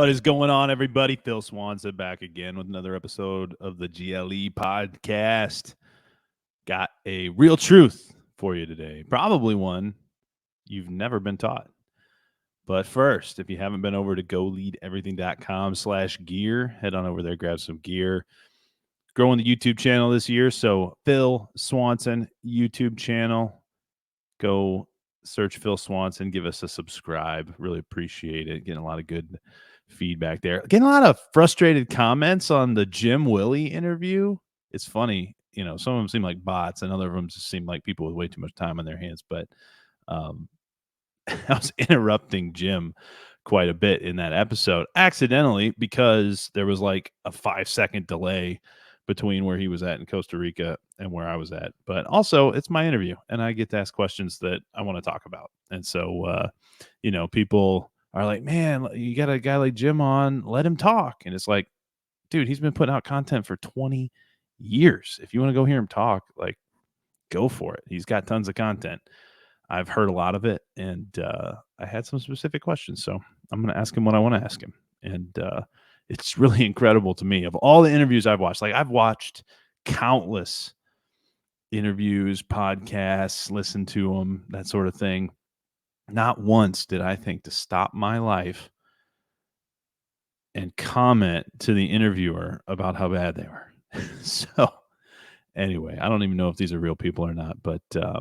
What is going on, everybody? Phil Swanson back again with another episode of the GLE podcast. Got a real truth for you today, probably one you've never been taught. But first, if you haven't been over to goleadeverything.com/gear, head on over there, grab some gear. Growing the YouTube channel this year, so Phil Swanson YouTube channel. Go search Phil Swanson, give us a subscribe. Really appreciate it. Getting a lot of good feedback there. Getting a lot of frustrated comments on the Jim Willie interview. It's funny, some of them seem like bots, and other of them just seem like people with way too much time on their hands. But I was interrupting Jim quite a bit in that episode accidentally because there was like a 5-second delay between where he was at in Costa Rica and where I was at. But also, it's my interview, and I get to ask questions that I want to talk about. And so, people are like, man, you got a guy like Jim on, let him talk. And it's like, dude, he's been putting out content for 20 years. If you want to go hear him talk, like, go for it. He's got tons of content. I've heard a lot of it, and I had some specific questions. So I'm going to ask him what I want to ask him. And it's really incredible to me. Of all the interviews I've watched, like I've watched countless interviews, podcasts, listened to them, that sort of thing. Not once did I think to stop my life and comment to the interviewer about how bad they were. So anyway, I don't even know if these are real people or not, but a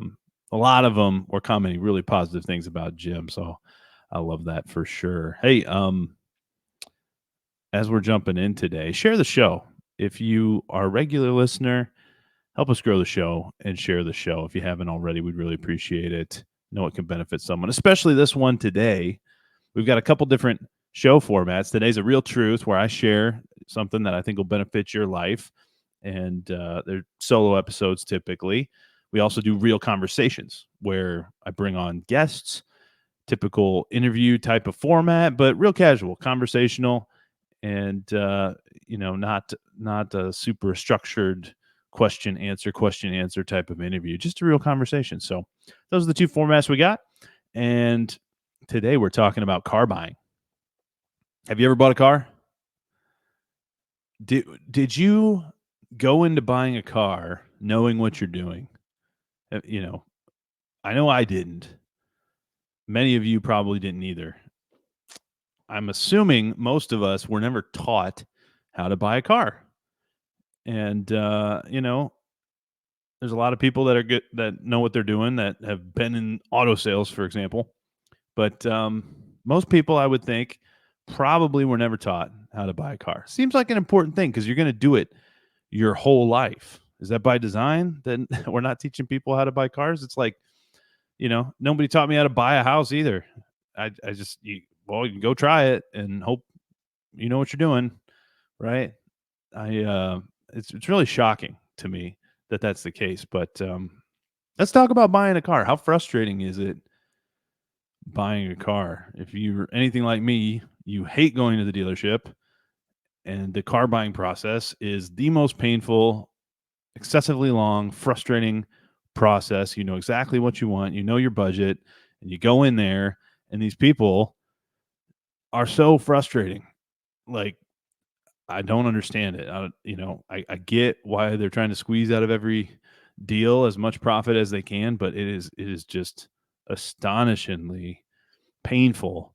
lot of them were commenting really positive things about Jim. So I love that for sure. Hey, as we're jumping in today, share the show. If you are a regular listener, help us grow the show and share the show. If you haven't already, we'd really appreciate it. Know it can benefit someone, especially this one today. We've got a couple different show formats. Today's a real truth where I share something that I think will benefit your life. And they're solo episodes typically. We also do real conversations where I bring on guests, typical interview type of format, but real casual, conversational, and not a super structured question answer type of interview, just a real conversation. So those are the two formats we got. And today we're talking about car buying. Have you ever bought a car? Did you go into buying a car knowing what you're doing? I know I didn't. Many of you probably didn't either. I'm assuming most of us were never taught how to buy a car. And, there's a lot of people that are good, that know what they're doing, that have been in auto sales, for example. But most people, I would think, probably were never taught how to buy a car. Seems like an important thing because you're going to do it your whole life. Is that by design? Then we're not teaching people how to buy cars. It's like, nobody taught me how to buy a house either. I just, you can go try it and hope you know what you're doing, right? It's really shocking to me that that's the case. But let's talk about buying a car. How frustrating is it buying a car? If you're anything like me, you hate going to the dealership, and the car buying process is the most painful, excessively long, frustrating process. You know exactly what you want, you know your budget, and you go in there, and these people are so frustrating. Like, I don't understand it. I get why they're trying to squeeze out of every deal as much profit as they can, but it is just astonishingly painful,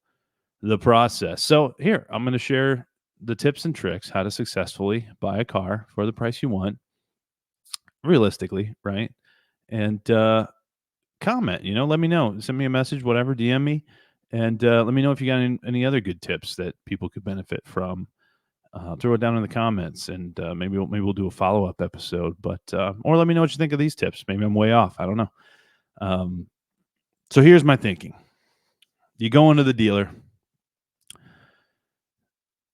the process. So here, I'm going to share the tips and tricks how to successfully buy a car for the price you want, realistically, right? And comment, let me know. Send me a message, whatever, DM me, and let me know if you got any other good tips that people could benefit from. Throw it down in the comments, and maybe we'll do a follow-up episode. But or let me know what you think of these tips. Maybe I'm way off. I don't know. So here's my thinking. You go into the dealer.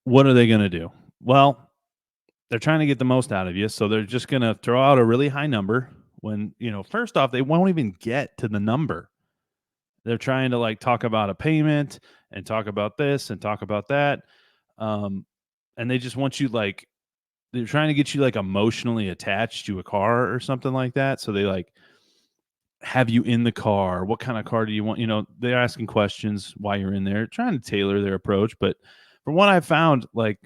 What are they going to do? Well, they're trying to get the most out of you, so they're just going to throw out a really high number when, first off, they won't even get to the number. They're trying to like talk about a payment and talk about this and talk about that. And they just want you, like, they're trying to get you like emotionally attached to a car or something like that. So they like have you in the car. What kind of car do you want? They're asking questions while you're in there, trying to tailor their approach. But from what I found, like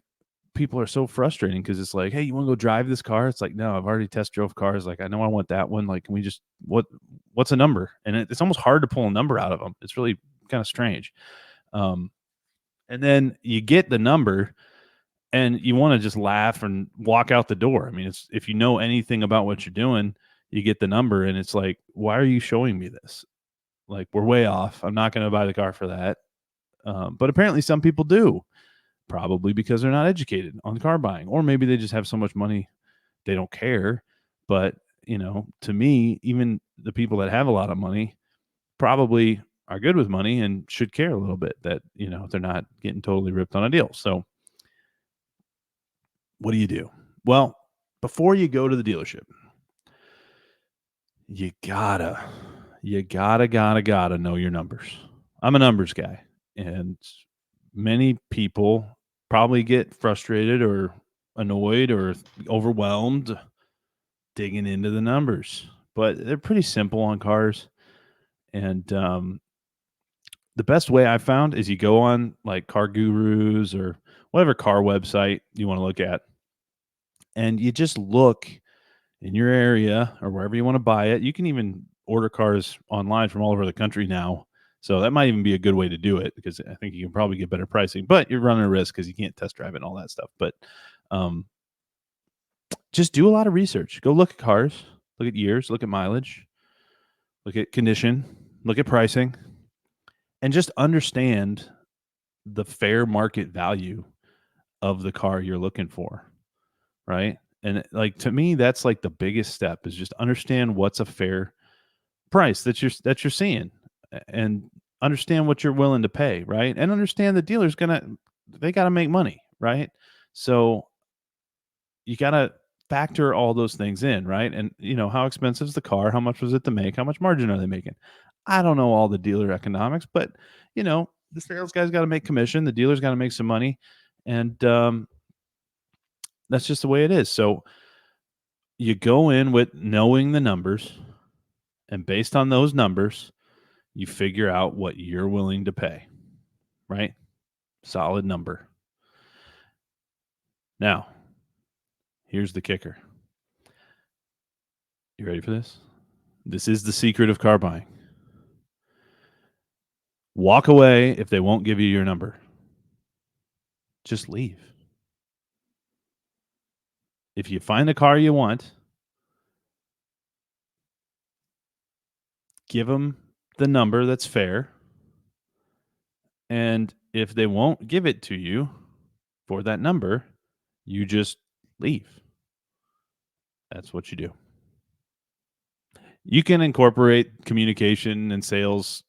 people are so frustrating because it's like, hey, you want to go drive this car? It's like, no, I've already test drove cars. Like, I know I want that one. Like, can we just what's a number? And it's almost hard to pull a number out of them. It's really kind of strange. Um, and then you get the number, and you want to just laugh and walk out the door. I mean, it's if you know anything about what you're doing, you get the number, and it's like, why are you showing me this? Like, we're way off. I'm not going to buy the car for that. But apparently, some people do, probably because they're not educated on car buying, or maybe they just have so much money they don't care. But to me, even the people that have a lot of money probably are good with money and should care a little bit that they're not getting totally ripped on a deal. So what do you do? Well, before you go to the dealership, you gotta know your numbers. I'm a numbers guy, and many people probably get frustrated or annoyed or overwhelmed digging into the numbers, but they're pretty simple on cars. And the best way I found is you go on like Car Gurus or whatever car website you want to look at, and you just look in your area or wherever you want to buy it. You can even order cars online from all over the country now. So that might even be a good way to do it because I think you can probably get better pricing, but you're running a risk because you can't test drive it and all that stuff. But um, just do a lot of research. Go look at cars, look at years, look at mileage, look at condition, look at pricing, and just understand the fair market value of the car you're looking for, right? And like to me, that's like the biggest step is just understand what's a fair price that you're seeing, and understand what you're willing to pay, right? And understand the dealer's they gotta make money, right? So you gotta factor all those things in, right? And how expensive is the car? How much was it to make? How much margin are they making? I don't know all the dealer economics, but the sales guy's got to make commission. The dealer's got to make some money, and that's just the way it is. So you go in with knowing the numbers, and based on those numbers, you figure out what you're willing to pay, right? Solid number. Now, here's the kicker. You ready for this? This is the secret of car buying. Walk away if they won't give you your number. Just leave. If you find a car you want, give them the number that's fair. And if they won't give it to you for that number, you just leave. That's what you do. You can incorporate communication and sales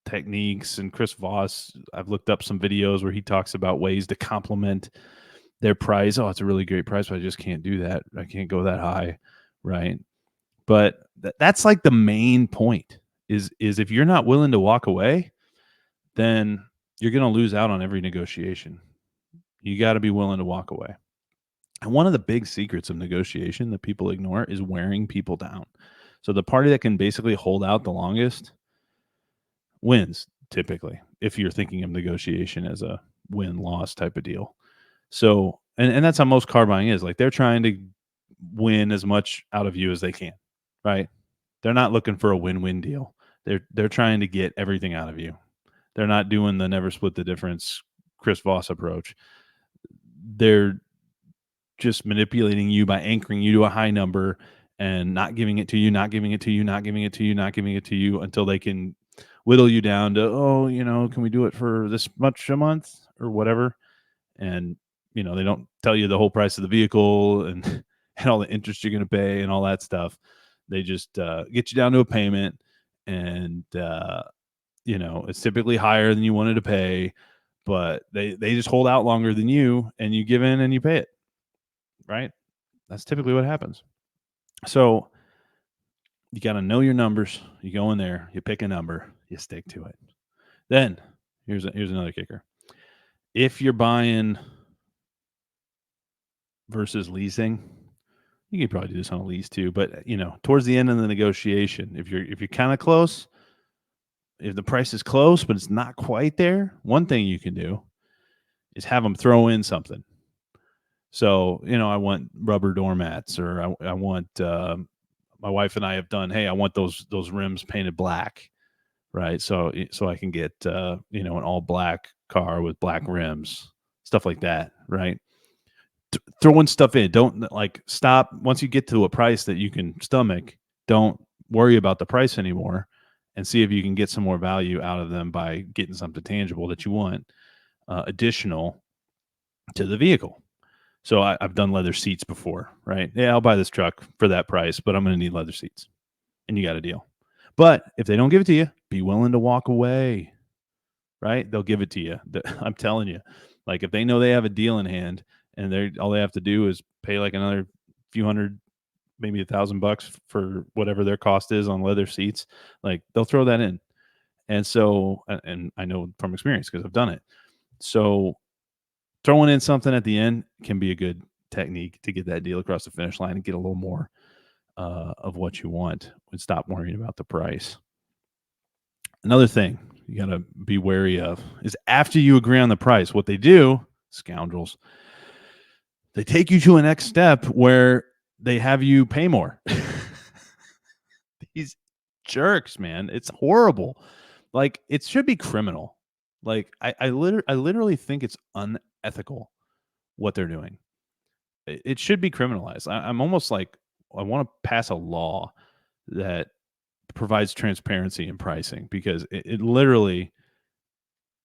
techniques. And Chris Voss, I've looked up some videos where he talks about ways to complement their price. Oh, it's a really great price, but I just can't do that. I can't go that high, right? But that's like the main point is if you're not willing to walk away, then you're going to lose out on every negotiation. You got to be willing to walk away. And one of the big secrets of negotiation that people ignore is wearing people down. So the party that can basically hold out the longest wins, typically, if you're thinking of negotiation as a win-loss type of deal. So, and that's how most car buying is. Like, they're trying to win as much out of you as they can, right? They're not looking for a win-win deal. They're trying to get everything out of you. They're not doing the never split the difference Chris Voss approach. They're just manipulating you by anchoring you to a high number and not giving it to you, not giving it to you, not giving it to you, not giving it to you until they can whittle you down to, oh, can we do it for this much a month or whatever? And, they don't tell you the whole price of the vehicle and, and all the interest you're going to pay and all that stuff. They just get you down to a payment, and, it's typically higher than you wanted to pay, but they just hold out longer than you, and you give in and you pay it, right? That's typically what happens. So you got to know your numbers. You go in there, you pick a number, you stick to it. Then here's another kicker. If you're buying versus leasing, you can probably do this on a lease too, but towards the end of the negotiation, if you're kind of close, if the price is close but it's not quite there, one thing you can do is have them throw in something. So, I want rubber doormats, or I want, my wife and I have done, hey, I want those rims painted black, right? So I can get, an all black car with black rims, stuff like that, right? Throwing stuff in. Don't like stop once you get to a price that you can stomach. Don't worry about the price anymore, and see if you can get some more value out of them by getting something tangible that you want, additional to the vehicle. So I've done leather seats before, right? Yeah, I'll buy this truck for that price, but I'm going to need leather seats, and you got a deal. But if they don't give it to you, be willing to walk away, right? They'll give it to you. I'm telling you, like if they know they have a deal in hand, and they all they have to do is pay like another few hundred, maybe $1,000 for whatever their cost is on leather seats, like they'll throw that in. And so, and I know from experience because I've done it. So throwing in something at the end can be a good technique to get that deal across the finish line and get a little more of what you want and stop worrying about the price. Another thing you got to be wary of is after you agree on the price, what they do, scoundrels, they take you to a next step where they have you pay more. These jerks, man, it's horrible. Like it should be criminal. Like I literally think it's unethical what they're doing. It should be criminalized. I'm almost like I want to pass a law that provides transparency in pricing, because it literally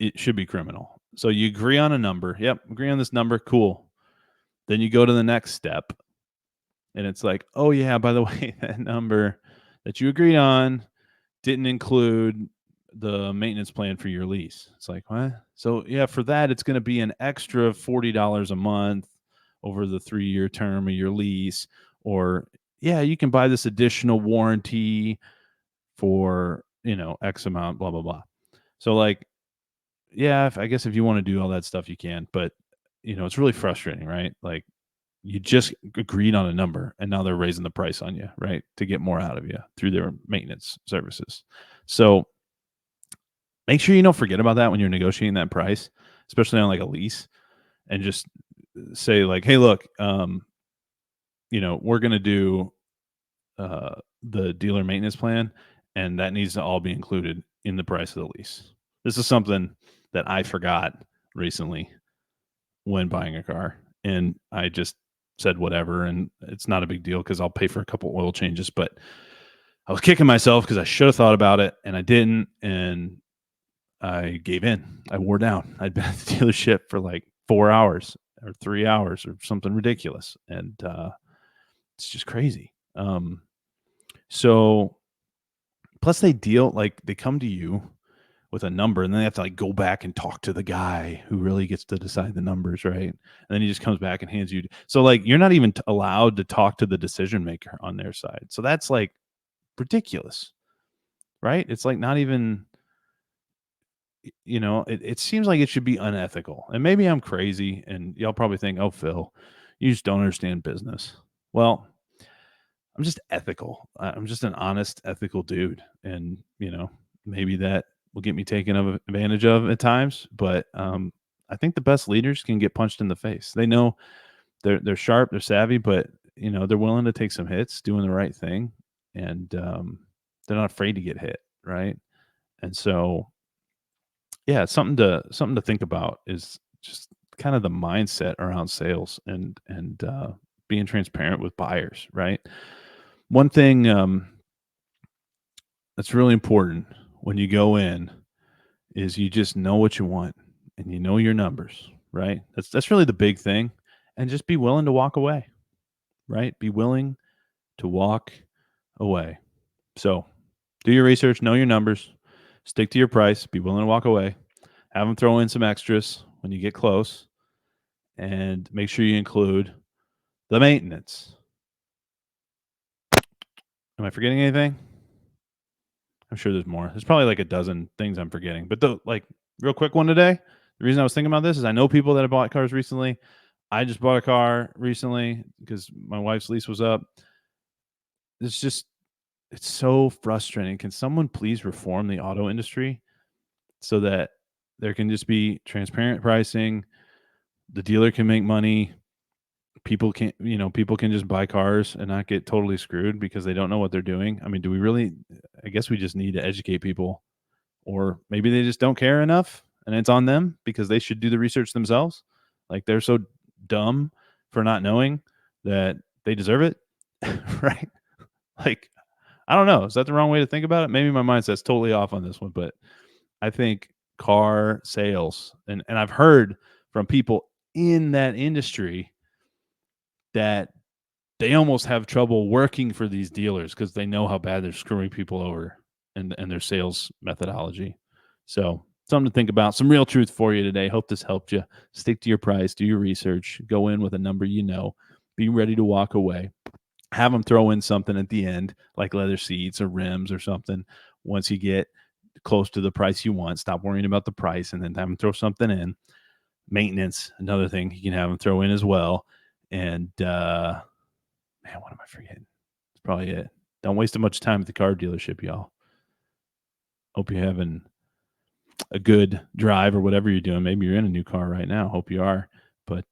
it should be criminal. So you agree on a number. Yep, agree on this number. Cool. Then you go to the next step, and it's like, oh yeah, by the way, that number that you agreed on didn't include the maintenance plan for your lease. It's like, what? So yeah, for that, it's going to be an extra $40 a month over the 3-year term of your lease. Or yeah, you can buy this additional warranty for, X amount, blah, blah, blah. So like, yeah, I guess if you want to do all that stuff, you can, but it's really frustrating, right? Like you just agreed on a number, and now they're raising the price on you, right? To get more out of you through their maintenance services. So make sure you don't forget about that when you're negotiating that price, especially on like a lease, and just say like, hey, look, we're going to do the dealer maintenance plan, and that needs to all be included in the price of the lease. This is something that I forgot recently when buying a car, and I just said whatever, and it's not a big deal because I'll pay for a couple oil changes, but I was kicking myself because I should have thought about it and I didn't, and I gave in. I wore down. I'd been at the dealership for like 4 hours or 3 hours or something ridiculous, and it's just crazy. So plus they come to you with a number, and then they have to like go back and talk to the guy who really gets to decide the numbers, right? And then he just comes back and hands you. So like you're not even allowed to talk to the decision maker on their side. So that's like ridiculous, right? It's like not even, it seems like it should be unethical. And maybe I'm crazy, and y'all probably think, oh, Phil, you just don't understand business. Well, I'm just ethical. I'm just an honest, ethical dude. And, maybe that will get me taken advantage of at times. But I think the best leaders can get punched in the face. They know they're sharp, they're savvy, but, they're willing to take some hits, doing the right thing. And they're not afraid to get hit. Right. And so, yeah, it's something to think about is just kind of the mindset around sales, and being transparent with buyers, right? One thing that's really important when you go in is you just know what you want, and you know your numbers, right? That's really the big thing, and just be willing to walk away, right? Be willing to walk away. So, do your research, know your numbers, stick to your price, be willing to walk away, have them throw in some extras when you get close, and make sure you include the maintenance. Am I forgetting anything? I'm sure there's more. There's probably like a dozen things I'm forgetting. But like real quick one today. The reason I was thinking about this is I know people that have bought cars recently. I just bought a car recently because my wife's lease was up. It's so frustrating. Can someone please reform the auto industry so that there can just be transparent pricing? The dealer can make money. People can, people can just buy cars and not get totally screwed because they don't know what they're doing. I mean, do we really? I guess we just need to educate people, or maybe they just don't care enough and it's on them because they should do the research themselves. Like they're so dumb for not knowing that they deserve it. Right? Like, I don't know. Is that the wrong way to think about it? Maybe my mindset's totally off on this one, but I think car sales, and I've heard from people in that industry that they almost have trouble working for these dealers because they know how bad they're screwing people over and their sales methodology. So something to think about. Some real truth for you today. Hope this helped you. Stick to your price. Do your research. Go in with a number you know. Be ready to walk away. Have them throw in something at the end, like leather seats or rims or something. Once you get close to the price you want, stop worrying about the price and then have them throw something in. Maintenance, another thing you can have them throw in as well. And man, what am I forgetting? That's probably it. Don't waste too much time at the car dealership, y'all. Hope you're having a good drive or whatever you're doing. Maybe you're in a new car right now. Hope you are. But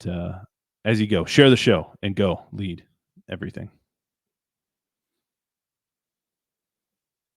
as you go, share the show and go lead everything.